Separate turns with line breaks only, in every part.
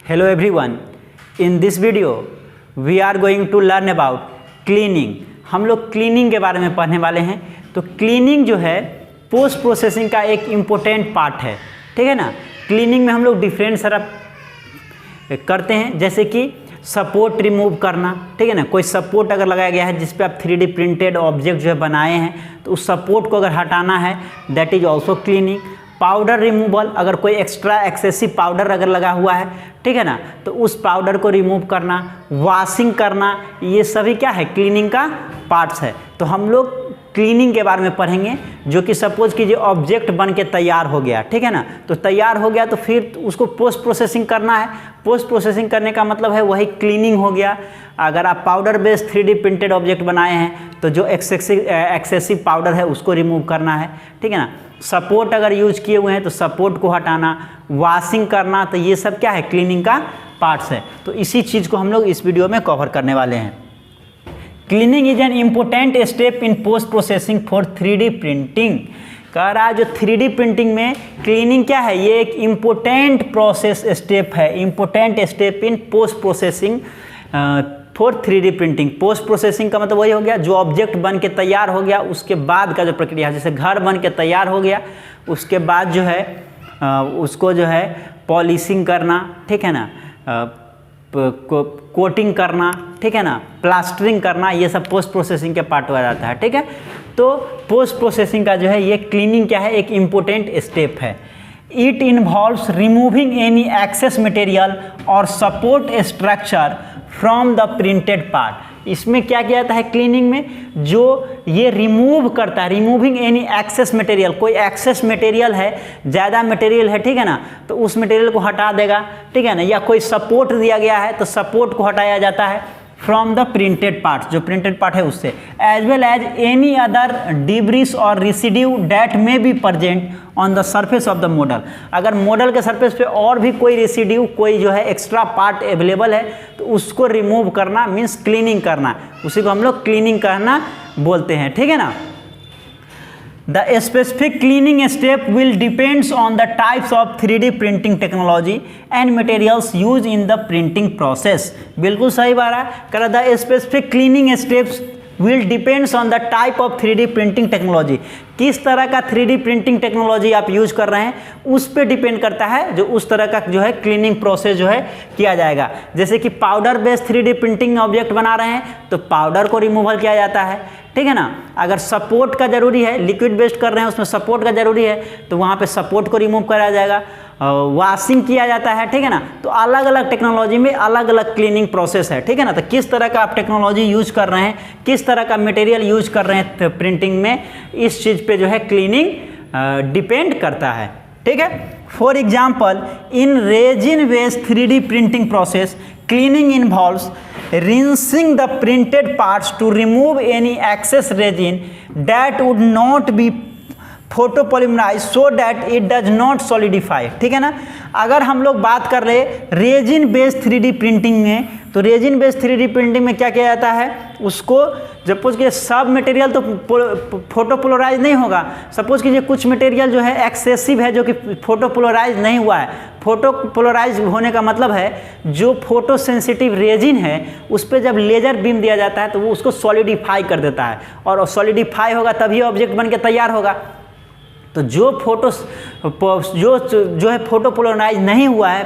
Hello everyone, in this video we are going to learn about cleaning। हम लोग cleaning के बारे में पढ़ने वाले हैं। तो क्लीनिंग जो है पोस्ट प्रोसेसिंग का एक इम्पोर्टेंट पार्ट है, ठीक है ना। क्लीनिंग में हम लोग डिफरेंट सारा करते हैं, जैसे कि सपोर्ट रिमूव करना, ठीक है ना। कोई सपोर्ट अगर लगाया गया है जिस पे आप 3D प्रिंटेड ऑब्जेक्ट जो है बनाए हैं, तो उस सपोर्ट को अगर हटाना है that is also cleaning. Powder removal, अगर कोई एक्स्ट्रा एक्सेसिव पाउडर अगर लगा हुआ है, ठीक है ना, तो उस पाउडर को रिमूव करना, वॉशिंग करना, ये सभी क्या है, क्लीनिंग का पार्ट्स है। तो हम लोग क्लीनिंग के बारे में पढ़ेंगे, जो कि सपोज कीजिए ऑब्जेक्ट बन के तैयार हो गया, ठीक है ना। तो तैयार हो गया तो फिर उसको पोस्ट प्रोसेसिंग करना है। पोस्ट प्रोसेसिंग करने का मतलब है वही क्लीनिंग हो गया। अगर आप powder based 3D printed object बनाए हैं तो जो एक्सेसिव पाउडर है उसको रिमूव करना है, ठीक है ना। सपोर्ट अगर यूज किए हुए हैं तो सपोर्ट को हटाना, वॉशिंग करना, तो ये सब क्या है, क्लीनिंग का पार्ट्स है। तो इसी चीज़ को हम लोग इस वीडियो में कवर करने वाले हैं। Cleaning is an important step in post processing for 3D printing. कह रहा है जो 3D प्रिंटिंग में क्लीनिंग क्या है, ये एक इम्पोर्टेंट प्रोसेस स्टेप है, important step in post processing for 3D printing. Post processing का मतलब वही हो गया जो ऑब्जेक्ट बन के तैयार हो गया उसके बाद का जो प्रक्रिया है। जैसे घर बन के तैयार हो गया, उसके बाद जो है उसको जो है पॉलिशिंग करना, ठीक है ना, कोटिंग करना, ठीक है ना, प्लास्टरिंग करना, ये सब पोस्ट प्रोसेसिंग के पार्ट हो जाता है, ठीक है। तो पोस्ट प्रोसेसिंग का जो है ये क्लीनिंग क्या है, एक इम्पोर्टेंट स्टेप है। It involves removing any excess material और support structure from the printed part. इसमें क्या किया जाता है क्लीनिंग में, जो ये रिमूव करता है, रिमूविंग एनी एक्सेस मटेरियल। कोई एक्सेस मटेरियल है, ज़्यादा मटेरियल है, ठीक है ना, तो उस मटेरियल को हटा देगा, ठीक है ना। या कोई सपोर्ट दिया गया है तो सपोर्ट को हटाया जाता है फ्रॉम द प्रिंटेड पार्ट, जो प्रिंटेड पार्ट है उससे। As well as any other debris और residue that may be present on the surface of the model. अगर मॉडल के सरफेस पे और भी कोई रेसिड्यू, कोई जो है एक्स्ट्रा पार्ट अवेलेबल है, तो उसको रिमूव करना मीन्स क्लीनिंग करना, उसी को हम लोग क्लीनिंग करना बोलते हैं, ठीक है ना। The specific cleaning step will depends on the types of 3D printing technology and materials used in the printing process। बिल्कुल सही बात है। कर the specific cleaning steps will depends on the type of 3D printing technology। किस तरह का 3D printing technology आप use कर रहे हैं उस पर डिपेंड करता है, जो उस तरह का जो है क्लीनिंग प्रोसेस जो है किया जाएगा। जैसे कि powder based 3D printing object बना रहे हैं तो पाउडर को रिमूवल किया जाता है, ठीक है ना। अगर सपोर्ट का जरूरी है, लिक्विड बेस्ड कर रहे हैं उसमें सपोर्ट का जरूरी है, तो वहाँ पे सपोर्ट को रिमूव करा जाएगा, वॉशिंग किया जाता है, ठीक है ना। तो अलग अलग टेक्नोलॉजी में अलग अलग क्लीनिंग प्रोसेस है, ठीक है ना। तो किस तरह का आप टेक्नोलॉजी यूज कर रहे हैं, किस तरह का मटेरियल यूज कर रहे हैं प्रिंटिंग में, इस चीज़ पे जो है क्लीनिंग डिपेंड करता है, ठीक है। For example in resin based 3D printing process cleaning involves rinsing the printed parts to remove any excess resin that would not be photopolymerized so that it does not solidify, ठीक है ना। अगर हम लोग बात कर रहे रेजिन बेस्ड 3D प्रिंटिंग में, तो रेजिन बेस्ड 3D प्रिंटिंग में क्या किया जाता है, उसको सपोज कीजिए सब मटेरियल तो फोटोपोलराइज नहीं होगा। सपोज कीजिए कुछ मटेरियल जो है एक्सेसिव है, जो कि फोटोपोलराइज नहीं हुआ है। फोटोपोलराइज होने का मतलब है जो फोटो सेंसिटिव रेजिन है उस पर जब लेजर बीम दिया जाता है तो वो उसको सॉलिडिफाई कर देता है, और सॉलिडिफाई होगा तभी ऑब्जेक्ट बन के तैयार होगा। तो जो जो है फोटोपोलराइज नहीं हुआ है,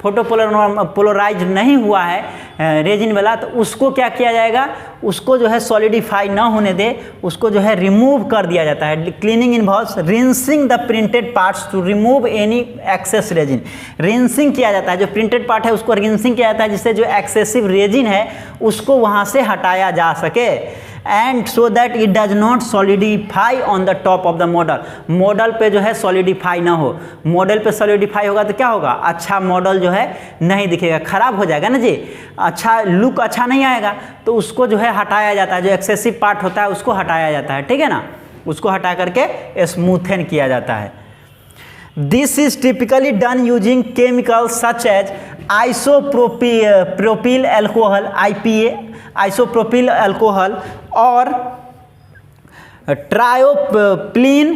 फोटोपोलराइज नहीं हुआ है रेजिन वाला, तो उसको क्या किया जाएगा, उसको जो है सॉलिडिफाई ना होने दे, उसको जो है रिमूव कर दिया जाता है। Cleaning involves rinsing the printed parts to remove any excess resin. Rinsing किया जाता है, जो प्रिंटेड पार्ट है उसको रिंसिंग किया जाता है, जिससे जो एक्सेसिव रेजिन है उसको वहाँ से हटाया जा सके, and so that it does not solidify on the top of the model. Model पे जो है सॉलिडिफाई ना हो। मॉडल पे सॉलिडिफाई होगा तो क्या होगा, अच्छा मॉडल जो है नहीं दिखेगा, खराब हो जाएगा ना जी, अच्छा लुक अच्छा नहीं आएगा। तो उसको जो है हटाया जाता है, जो एक्सेसिव पार्ट होता है उसको हटाया जाता है, ठीक है ना, उसको हटा करके स्मूथन किया जाता है। This is typically done using chemicals such as isopropyl alcohol IPA, isopropyl alcohol और tripropylene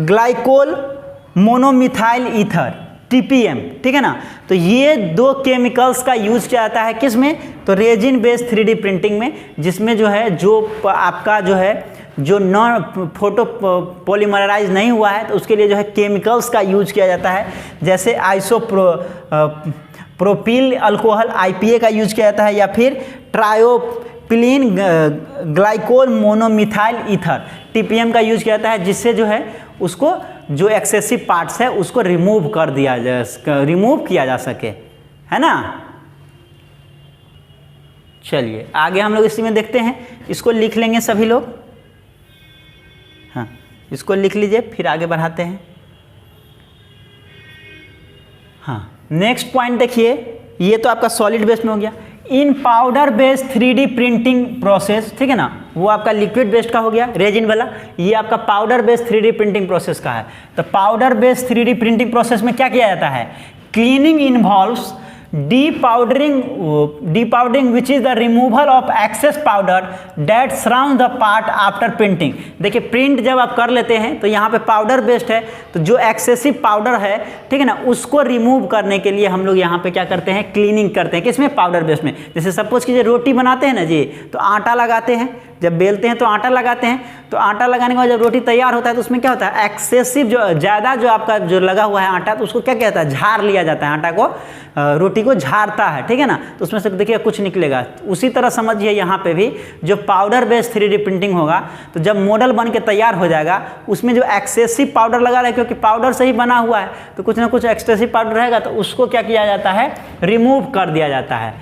glycol monomethyl ether. TPM, ठीक है ना। तो ये 2 केमिकल्स का यूज किया जाता है किस में, तो रेजिन बेस्ड 3D प्रिंटिंग में, जिसमें जो है जो आपका जो है जो नॉन फोटो पॉलीमराइज नहीं हुआ है तो उसके लिए जो है केमिकल्स का यूज किया जाता है। जैसे प्रोपिल अल्कोहल IPA का यूज किया जाता है, या फिर ट्रायोपिलीन ग्लाइकोल मोनोमिथाइल ईथर TPM का यूज किया जाता है, जिससे जो है उसको जो एक्सेसिव पार्ट्स है उसको रिमूव किया जा सके, है ना। चलिए आगे हम लोग इसी में देखते हैं, इसको लिख लेंगे सभी लोग, हाँ इसको लिख लीजिए फिर आगे बढ़ाते हैं। हाँ नेक्स्ट पॉइंट देखिए, ये तो आपका सॉलिड बेस्ड में हो गया। In powder based 3D printing process, ठीक है ना, वो आपका लिक्विड बेस्ड का हो गया रेजिन वाला, ये आपका powder based 3D printing process का है। तो powder based 3D printing process में क्या किया जाता है, cleaning involves depowdering which is the removal of excess powder that surrounds the part after printing। देखिए प्रिंट जब आप कर लेते हैं तो यहाँ पे पाउडर बेस्ड है, तो जो एक्सेसिव पाउडर है, ठीक है ना, उसको रिमूव करने के लिए हम लोग यहाँ पे क्या करते हैं, क्लीनिंग करते हैं। किसमें, पाउडर बेस्ड में। जैसे सपोज कीजिए रोटी बनाते हैं ना जी, तो आटा लगाते हैं, जब बेलते हैं तो आटा लगाते हैं, तो आटा लगाने के बाद जब रोटी तैयार होता है तो उसमें क्या होता है, एक्सेसिव जो ज़्यादा जो आपका जो लगा हुआ है आटा, तो उसको क्या कहता है, झाड़ लिया जाता है, आटा को रोटी को झाड़ता है, ठीक है ना। तो उसमें से देखिए कुछ निकलेगा। उसी तरह समझिए यहाँ पे भी जो पाउडर बेस्ड 3D प्रिंटिंग होगा, तो जब मॉडल बन के तैयार हो जाएगा, उसमें जो एक्सेसिव पाउडर लगा रहा है, क्योंकि पाउडर से ही बना हुआ है, तो कुछ ना कुछ एक्सेसिव पाउडर रहेगा, तो उसको क्या किया जाता है, रिमूव कर दिया जाता है,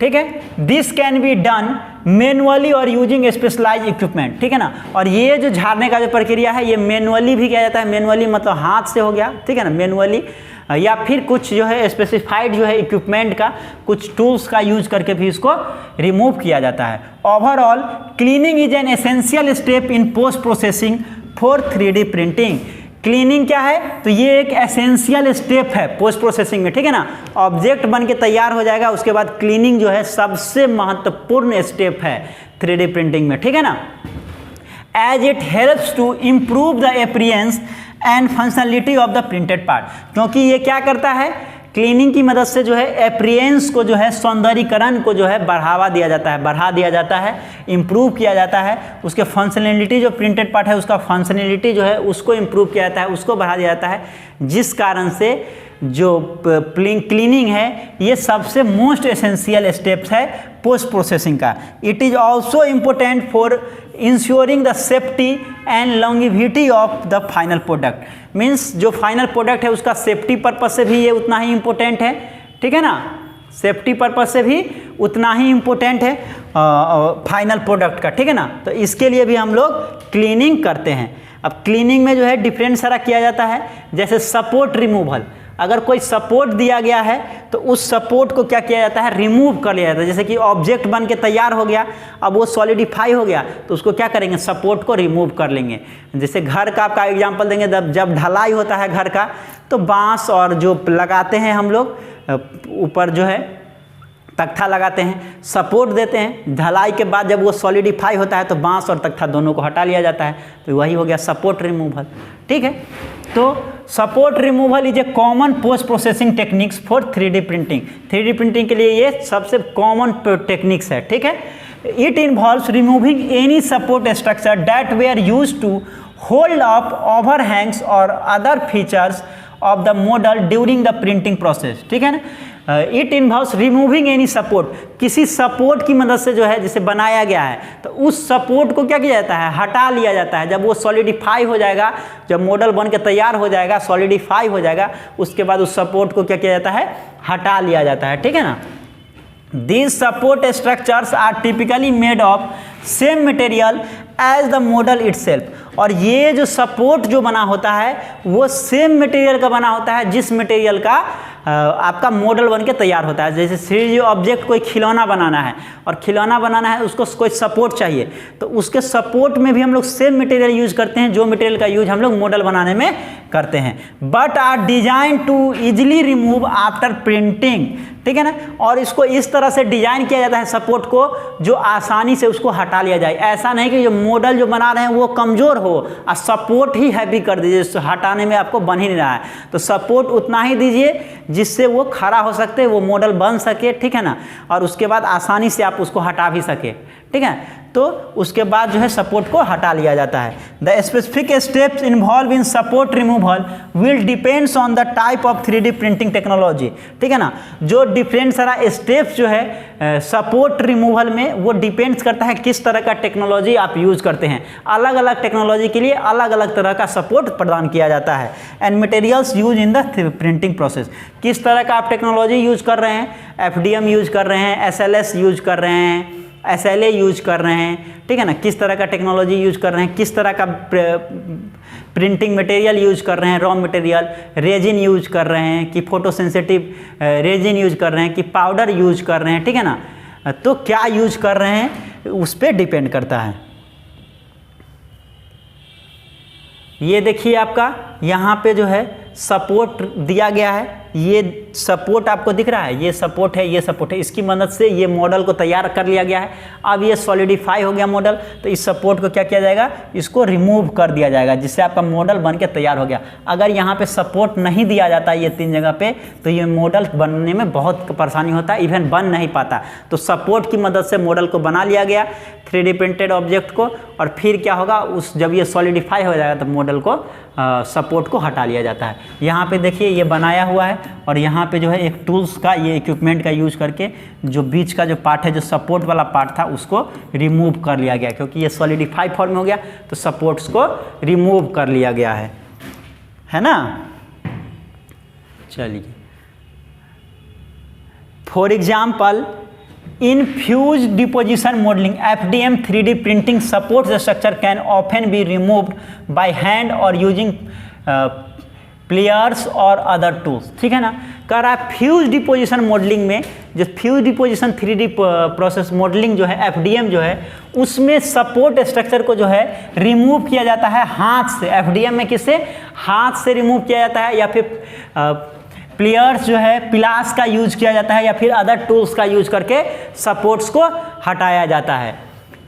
ठीक है। This can be done manually और यूजिंग स्पेशलाइज इक्विपमेंट, ठीक है ना। और ये जो झाड़ने का जो प्रक्रिया है, ये मैनुअली भी किया जाता है, मैनुअली मतलब हाथ से हो गया, ठीक है ना, मैनुअली, या फिर कुछ जो है स्पेसिफाइड जो है इक्विपमेंट का, कुछ टूल्स का यूज करके भी इसको रिमूव किया जाता है। Overall cleaning is an essential step in post processing for 3D printing. Cleaning क्या है, तो ये एक एसेंशियल स्टेप है पोस्ट प्रोसेसिंग में, ठीक है ना। ऑब्जेक्ट बन के तैयार हो जाएगा, उसके बाद क्लीनिंग जो है सबसे महत्वपूर्ण स्टेप है 3D प्रिंटिंग में, ठीक है ना। As it helps to improve the appearance and functionality of the printed part, क्योंकि ये क्या करता है, क्लीनिंग की मदद से जो है अपीयरेंस को जो है, सौंदर्यीकरण को जो है बढ़ावा दिया जाता है, बढ़ा दिया जाता है, इम्प्रूव किया जाता है। उसके फंक्शनलिटी जो प्रिंटेड पार्ट है उसका फंक्शनलिटी जो है उसको इम्प्रूव किया जाता है, उसको बढ़ा दिया जाता है, जिस कारण से जो क्लीनिंग है ये सबसे मोस्ट एसेंशियल स्टेप्स है पोस्ट प्रोसेसिंग का। It is also important for ensuring the safety and longevity of the final product. Means जो फाइनल प्रोडक्ट है उसका सेफ्टी पर्पज से भी ये उतना ही इम्पोर्टेंट है, ठीक है ना, सेफ्टी पर्पज से भी उतना ही इम्पोर्टेंट है फाइनल प्रोडक्ट का, ठीक है ना। तो इसके लिए भी हम लोग क्लीनिंग करते हैं। अब क्लीनिंग में जो है डिफरेंट सारा किया जाता है, जैसे सपोर्ट रिमूवल, अगर कोई सपोर्ट दिया गया है तो उस सपोर्ट को क्या किया जाता है, रिमूव कर लिया जाता है। जैसे कि ऑब्जेक्ट बन के तैयार हो गया, अब वो सॉलिडिफाई हो गया, तो उसको क्या करेंगे, सपोर्ट को रिमूव कर लेंगे। जैसे घर का आपका एग्जांपल देंगे, जब ढलाई होता है घर का, तो बांस और जो लगाते हैं हम लोग ऊपर जो है तख्ता लगाते हैं, सपोर्ट देते हैं, ढलाई के बाद जब वो सॉलिडिफाई होता है तो बांस और तख्ता दोनों को हटा लिया जाता है, तो वही हो गया सपोर्ट रिमूवल, ठीक है। तो support removal is a common post processing techniques for 3D printing. 3D printing के लिए ये सबसे कॉमन टेक्निक्स है, ठीक है। It involves removing any support structure that were used to hold up overhangs और other features of the model during the printing process, ठीक है ना। It involves removing any support, किसी सपोर्ट की मदद से जो है जिसे बनाया गया है, तो उस सपोर्ट को क्या किया जाता है, हटा लिया जाता है। जब वो सॉलिडिफाई हो जाएगा, जब मॉडल बन के तैयार हो जाएगा, सॉलिडिफाई हो जाएगा, उसके बाद उस सपोर्ट को क्या किया जाता है, हटा लिया जाता है, ठीक है ना। These support structures are typically made of same material as the model itself। और ये जो सपोर्ट जो बना होता है वो सेम मटेरियल का बना होता है जिस मटेरियल का आपका मॉडल बन के तैयार होता है। जैसे 3D ऑब्जेक्ट कोई खिलौना बनाना है और खिलौना बनाना है, उसको कोई सपोर्ट चाहिए, तो उसके सपोर्ट में भी हम लोग सेम मटेरियल यूज करते हैं जो मटेरियल का यूज हम लोग मॉडल बनाने में करते हैं। But are design to easily remove after printing ठीक है ना। और इसको इस तरह से डिजाइन किया जाता है सपोर्ट को जो आसानी से उसको हटा लिया जाए। ऐसा नहीं कि जो मॉडल जो बना रहे हैं वो कमजोर हो और सपोर्ट ही हैवी कर दीजिए, हटाने में आपको बन ही नहीं रहा है, तो सपोर्ट उतना ही दीजिए जिससे वो खड़ा हो सकते, वो मॉडल बन सके, ठीक है ना, और उसके बाद आसानी से आप उसको हटा भी सके, ठीक है। तो उसके बाद जो है सपोर्ट को हटा लिया जाता है। The specific steps involve in support removal will depends on the type of 3D printing technology, ठीक है ना। जो डिफरेंट सारा स्टेप्स जो है सपोर्ट रिमूवल में वो डिपेंड्स करता है किस तरह का टेक्नोलॉजी आप यूज करते हैं। अलग अलग टेक्नोलॉजी के लिए अलग अलग तरह का सपोर्ट प्रदान किया जाता है। And materials use in the printing process, किस तरह का आप टेक्नोलॉजी यूज कर रहे हैं, FDM यूज कर रहे हैं, SLS यूज कर रहे हैं, SLA यूज कर रहे हैं, ठीक है ना, किस तरह का टेक्नोलॉजी यूज कर रहे हैं, किस तरह का प्रिंटिंग मटेरियल यूज कर रहे हैं, रॉ मटेरियल रेजिन यूज कर रहे हैं कि फोटो सेंसिटिव रेजिन यूज कर रहे हैं कि पाउडर यूज कर रहे हैं, ठीक है ना। तो क्या यूज कर रहे हैं उस पर डिपेंड करता है। ये देखिए आपका यहाँ पे जो है सपोर्ट दिया गया है, ये सपोर्ट आपको दिख रहा है, ये सपोर्ट है, ये सपोर्ट है, इसकी मदद से ये मॉडल को तैयार कर लिया गया है। अब ये सॉलिडिफाई हो गया मॉडल, तो इस सपोर्ट को क्या किया जाएगा, इसको रिमूव कर दिया जाएगा, जिससे आपका मॉडल बन के तैयार हो गया। अगर यहाँ पे सपोर्ट नहीं दिया जाता ये 3 जगह पे, तो ये मॉडल बनने में बहुत परेशानी होता है, इवन बन नहीं पाता। तो सपोर्ट की मदद से मॉडल को बना लिया गया 3D प्रिंटेड ऑब्जेक्ट को, और फिर क्या होगा, उस जब ये सॉलिडिफाई हो जाएगा तो मॉडल को सपोर्ट को हटा लिया जाता है। यहाँ पे देखिए ये बनाया हुआ है, और यहाँ पे जो है एक टूल्स का, ये इक्विपमेंट का यूज करके जो बीच का जो पार्ट है, जो सपोर्ट वाला पार्ट था, उसको रिमूव कर लिया गया, क्योंकि ये सॉलिडिफाई फॉर्म में हो गया तो सपोर्ट्स को रिमूव कर लिया गया है ना। चलिए, for example in fused deposition modeling, FDM 3D printing supports the structure can often be removed by hand or using pliers or other tools, ठीक है ना। कह रहा है फ्यूज डिपोजिशन मॉडलिंग में, जो fuse deposition 3D process modelling जो है, FDM जो है, उसमें सपोर्ट स्ट्रक्चर को जो है रिमूव किया जाता है हाथ से। FDM में किससे, हाथ से रिमूव किया जाता है, या फिर प्लेयर्स जो है पिलास का यूज किया जाता है, या फिर अदर टूल्स का यूज करके सपोर्ट्स को हटाया जाता है।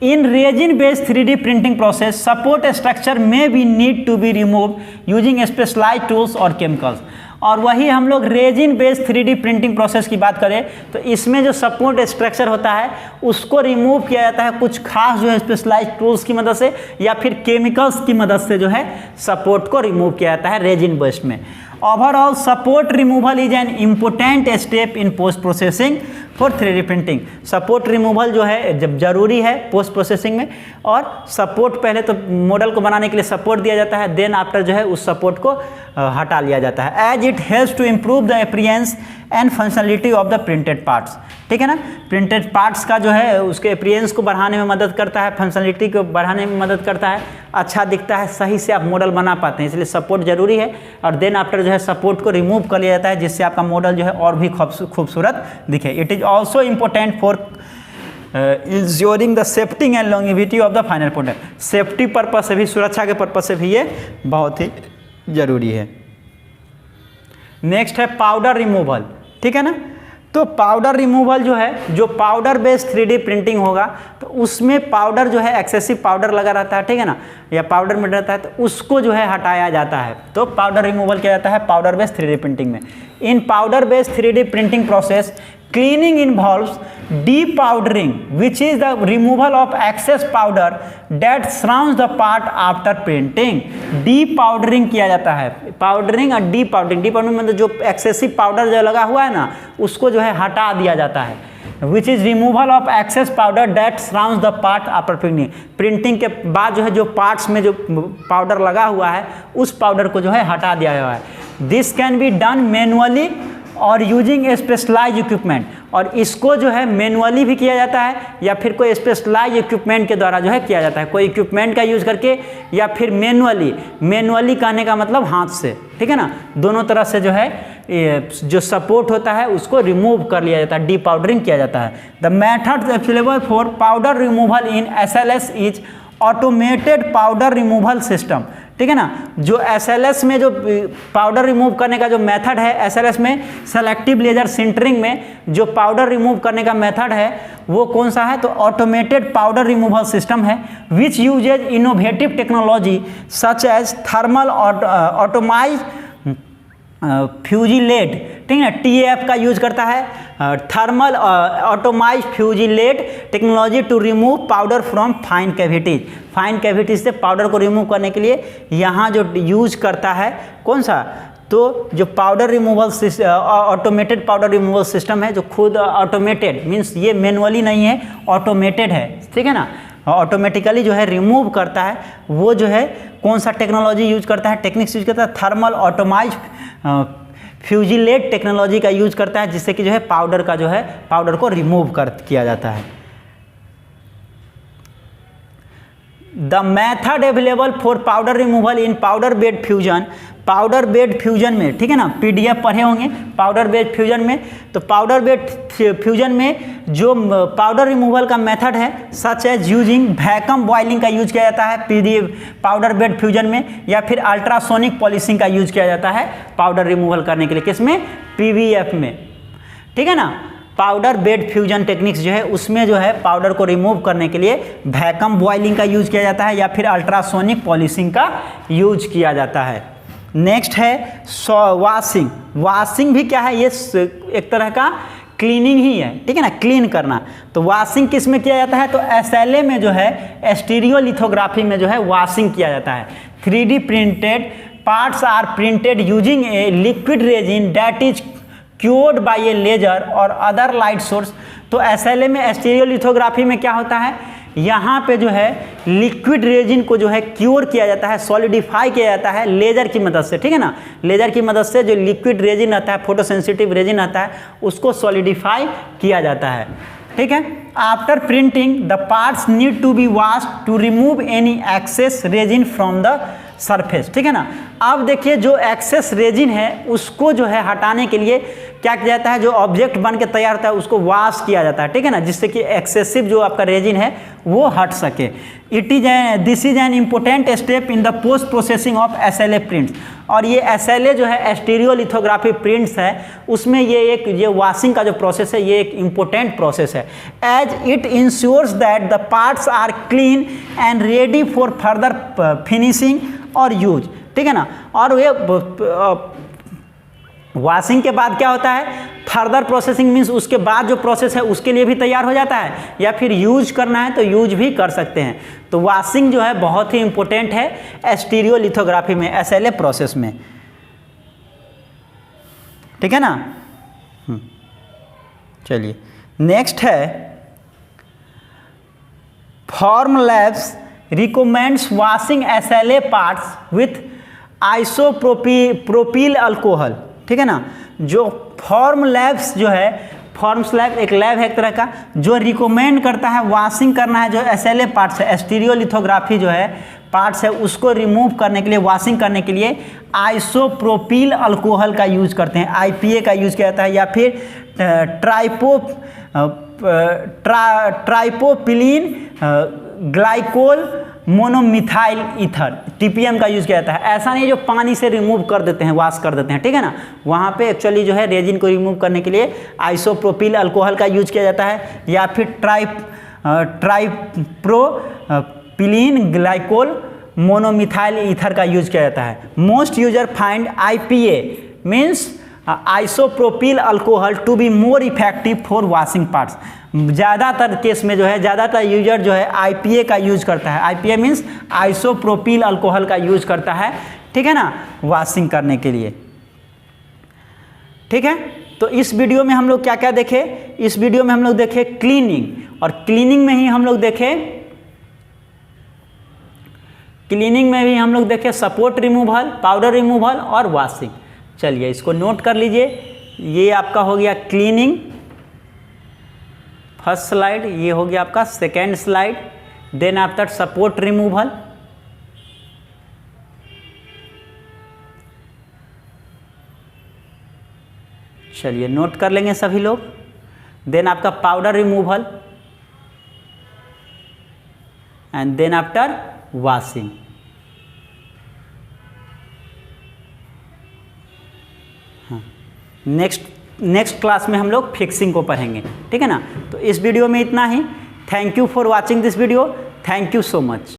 In resin based 3D printing process support structure में be need to be remove using specialized tools और केमिकल्स। और वही हम लोग resin based 3D printing process की बात करें तो इसमें जो सपोर्ट स्ट्रक्चर होता है उसको रिमूव किया जाता है कुछ खास जो है स्पेशलाइज्ड टूल्स की मदद से, या फिर केमिकल्स की मदद से जो है सपोर्ट को रिमूव किया जाता है रेजिन बेस्ड में। Overall support removal is an important step in post processing for 3D printing. Support removal जो है जब जरूरी है पोस्ट प्रोसेसिंग में, और सपोर्ट पहले तो मॉडल को बनाने के लिए सपोर्ट दिया जाता है, देन आफ्टर जो है उस सपोर्ट को हटा लिया जाता है, as it helps to improve the appearance and functionality of the printed parts, ठीक है ना। प्रिंटेड पार्ट्स का जो है उसके अपीयरेंस को बढ़ाने में मदद करता है, फंक्शनलिटी को बढ़ाने में मदद करता है, अच्छा दिखता है, सही से आप मॉडल बना पाते हैं, इसलिए सपोर्ट जरूरी है। और देन आफ्टर जो है सपोर्ट को रिमूव कर लिया जाता है, जिससे आपका मॉडल जो है और भी खूबसूरत दिखे। It is also important for ensuring the safety and longevity of the final product. Safety purpose से भी, सुरक्षा के पर्पज से भी ये बहुत ही जरूरी है। नेक्स्ट है पाउडर रिमूवल, ठीक है ना। तो पाउडर रिमूवल जो है, जो पाउडर बेस्ड 3D प्रिंटिंग होगा तो उसमें पाउडर जो है एक्सेसिव पाउडर लगा रहता है, ठीक है ना, या पाउडर में रहता है, तो उसको जो है हटाया जाता है। तो पाउडर रिमूवल किया जाता है पाउडर बेस्ड 3D प्रिंटिंग में। In powder based 3D printing process cleaning involves depowdering, which is the removal of excess powder that surrounds the part after printing. Depowdering किया जाता है, पाउडरिंग और डीपाउडरिंग मतलब जो एक्सेसिव पाउडर जो लगा हुआ है ना उसको जो है हटा दिया जाता है, which is removal of excess powder that surrounds the part after printing. Printing के बाद जो है जो पार्ट्स में जो पाउडर लगा हुआ है उस पाउडर को जो है हटा दिया हुआ है। This can be done manually और यूजिंग स्पेशलाइज इक्विपमेंट, और इसको जो है मैनुअली भी किया जाता है या फिर कोई स्पेशलाइज इक्विपमेंट के द्वारा जो है किया जाता है, कोई इक्विपमेंट का यूज करके या फिर मैनुअली कहने का मतलब हाथ से, ठीक है ना। दोनों तरह से जो है जो सपोर्ट होता है उसको रिमूव कर लिया जाता है, डीपाउडरिंग किया जाता है। The method available for powder removal in SLS is automated powder removal system, ठीक है ना। जो SLS में जो पाउडर रिमूव करने का जो मेथड है, SLS में सेलेक्टिव लेजर सिंटरिंग में जो पाउडर रिमूव करने का मेथड है वो कौन सा है, तो ऑटोमेटेड पाउडर रिमूवल सिस्टम है, which uses innovative technology such as thermal atomize fusillade, ठीक है, TAF का यूज करता है, thermal atomize fusillade technology to remove powder from fine cavities. Fine cavities से पाउडर को रिमूव करने के लिए यहाँ जो यूज करता है कौन सा, तो जो powder removal automated powder removal system है, जो खुद ऑटोमेटेड मीन्स ये मैनुअली नहीं है, ऑटोमेटेड है, ठीक है ना, ऑटोमेटिकली जो है रिमूव करता है, वो जो है कौन सा टेक्नोलॉजी यूज करता है, टेक्निक्स यूज करता है, थर्मल ऑटोमाइज फ्यूजिलेट टेक्नोलॉजी का यूज करता है, जिससे कि जो है पाउडर का जो है पाउडर को रिमूव किया जाता है। The method available for powder removal in powder bed fusion, powder bed fusion में, ठीक है ना, PDF पढ़े होंगे पाउडर बेड फ्यूजन में। तो पाउडर बेड फ्यूजन में जो पाउडर रिमूवल का मेथड है, such as using vacuum boiling का यूज किया जाता है पाउडर बेड फ्यूजन में, या फिर अल्ट्रासोनिक पॉलिशिंग का यूज किया जाता है पाउडर रिमूवल करने के लिए, किसमें, PVF में, ठीक है ना। पाउडर बेड फ्यूजन टेक्निक्स जो है उसमें जो है पाउडर को रिमूव करने के लिए वैक्यूम बॉइलिंग का यूज किया जाता है, या फिर अल्ट्रासोनिक पॉलिशिंग का यूज किया जाता है। नेक्स्ट है वॉशिंग। वॉशिंग भी क्या है, ये एक तरह का क्लीनिंग ही है, ठीक है ना, क्लीन करना। तो वॉशिंग किस में किया जाता है, तो SLA में जो है स्टीरियोलिथोग्राफी में जो है वॉशिंग किया जाता है। 3D printed parts are printed using a liquid resin that is cured by a laser और अदर लाइट सोर्स। तो SLA में स्टीरियोलिथोग्राफी में क्या होता है, यहाँ पे जो है लिक्विड रेजिन को जो है क्योर किया जाता है, सॉलिडिफाई किया जाता है लेजर की मदद से, ठीक है ना। लेजर की मदद से जो लिक्विड रेजिन आता है, फोटोसेंसिटिव रेजिन आता है, उसको सॉलिडिफाई किया जाता है, ठीक है। After printing the parts need to be washed to remove any excess resin from the surface, ठीक है ना। अब देखिए जो एक्सेस रेजिन है उसको जो है हटाने के लिए क्या किया जाता है, जो ऑब्जेक्ट बन के तैयार होता है उसको वॉश किया जाता है, ठीक है ना, जिससे कि एक्सेसिव जो आपका रेजिन है वो हट सके। This is an important step in the post processing of SLA prints. और ये SLA जो है स्टीरियोलिथोग्राफी प्रिंट्स है, उसमें ये वॉशिंग का जो प्रोसेस है ये एक इम्पोर्टेंट प्रोसेस है, as it ensures that the parts are clean and ready for further finishing और यूज, ठीक है ना। और ये वॉशिंग के बाद क्या होता है, फर्दर प्रोसेसिंग मीन्स उसके बाद जो प्रोसेस है उसके लिए भी तैयार हो जाता है, या फिर यूज करना है तो यूज भी कर सकते हैं। तो वॉशिंग जो है बहुत ही इंपॉर्टेंट है स्टीरियोलिथोग्राफी में, SLA प्रोसेस में, ठीक है ना। चलिए नेक्स्ट है Formlabs recommends washing SLA parts with isopropyl alcohol, ठीक है ना। जो फॉर्मलैब्स जो है, फॉर्म्स लैब एक लैब है एक तरह का जो रिकमेंड करता है वॉशिंग करना है, जो SLA पार्ट्स है, स्टीरियोलिथोग्राफी जो है पार्ट्स है उसको रिमूव करने के लिए, वॉशिंग करने के लिए आइसोप्रोपिल अल्कोहल का यूज करते हैं, IPA का यूज किया जाता है, या फिर ट्राइपोपिलीन ग्लाइकोल मोनोमिथाइल ईथर TPM का यूज किया जाता है। ऐसा नहीं जो पानी से रिमूव कर देते हैं, वॉश कर देते हैं, ठीक है ना। वहाँ पे एक्चुअली जो है रेजिन को रिमूव करने के लिए आइसोप्रोपिल अल्कोहल का यूज किया जाता है, या फिर ट्राइप्रोपिलीन ग्लाइकोल मोनोमिथाइल ईथर का यूज किया जाता है। Most user find IPA means isopropyl alcohol to be more effective for washing parts. ज़्यादातर केस में जो है ज़्यादातर यूजर जो है IPA का यूज करता है, IPA मीन्स आइसोप्रोपिल अल्कोहल का यूज करता है, ठीक है ना, वॉशिंग करने के लिए, ठीक है। तो इस वीडियो में हम लोग क्या क्या देखे, इस वीडियो में हम लोग देखे क्लीनिंग, और क्लीनिंग में ही हम लोग देखे सपोर्ट रिमूवल, पाउडर रिमूवल और वॉशिंग। चलिए इसको नोट कर लीजिए, ये आपका हो गया क्लीनिंग फर्स्ट स्लाइड, ये हो गया आपका second slide, then after support removal, चलिए नोट कर लेंगे सभी लोग, देन आपका powder removal and then after washing. हाँ, नेक्स्ट क्लास में हम लोग फिक्सिंग को पढ़ेंगे, ठीक है ना। तो इस वीडियो में इतना ही। Thank you for watching this video. Thank you so much.